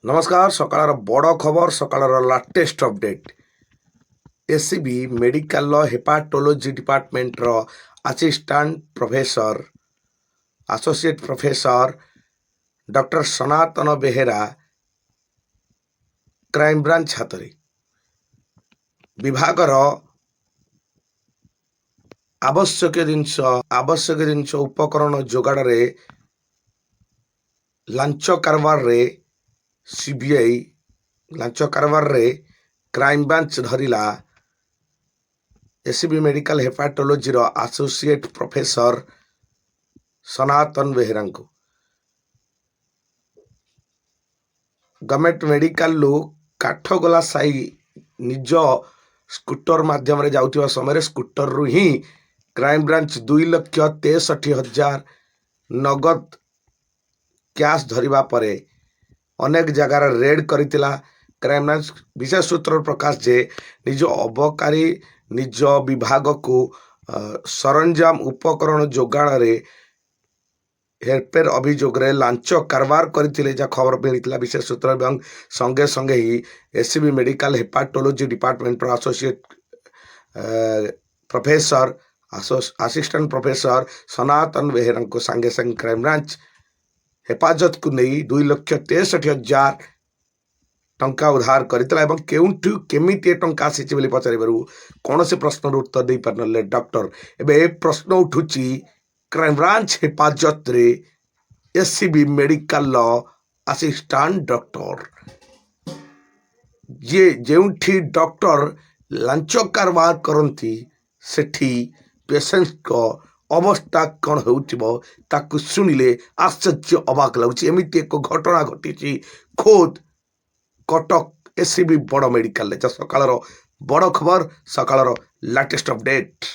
नमस्कार सकाळ बड़ खबर सकाळ latest update ACB medical hepatology department रो assistant professor associate professor doctor Sanatan Behera crime branch हाथ विभाग आवश्यक जिनस उपकरण जोगाड़ लांच कारबार रे सीबीआई लांच कारबार रे क्राइम ब्रांच धरिला एसीबी मेडिकल हेपाटोलोजी रो एसोसिएट प्रोफेसर सनातन बेहेरा को गवर्नमेंट मेडिकल काठगोला साई निज स्कूटर माध्यम रे जाउथिबा समय स्कूटर रु ही क्राइम ब्रांच 2,63,000 नगद कैश धरिबा परे अनेक जगार रेड करितिला। क्राइम ब्रांच विशेष सूत्र प्रकाश जे निज अबकारी निज विभाग को सरंजाम उपकरण जोगाण रे हेरफेर अभियोग लांच कारबार करते जहाँ खबर मिलता विशेष सूत्र एवं संगे संगे ही ACB medical hepatology department associate professor assistant professor Sanatan Behera को संगे संगे क्राइम ब्रांच हेफाजत को नहीं 2,63,000 टंका उद्धार करता केउठु केमिति टंका आसी पचार कौन से प्रश्न उत्तर दे पारे डॉक्टर एवं प्रश्न उठुची क्राइम ब्रांच हेफाजत रे एसीबी मेडिकल असिस्टेंट डॉक्टर जे जेउठी डॉक्टर लांच कारबार करती सेठी पेशेंट को अवस्था कौन हो शुणिले आश्चर्य अबाक लगुच एमती एक घटना घटी खोद कटक एसीबी बड़ मेडिकल सकाळ बड़ खबर सकाळ लाटेस्ट अपडेट।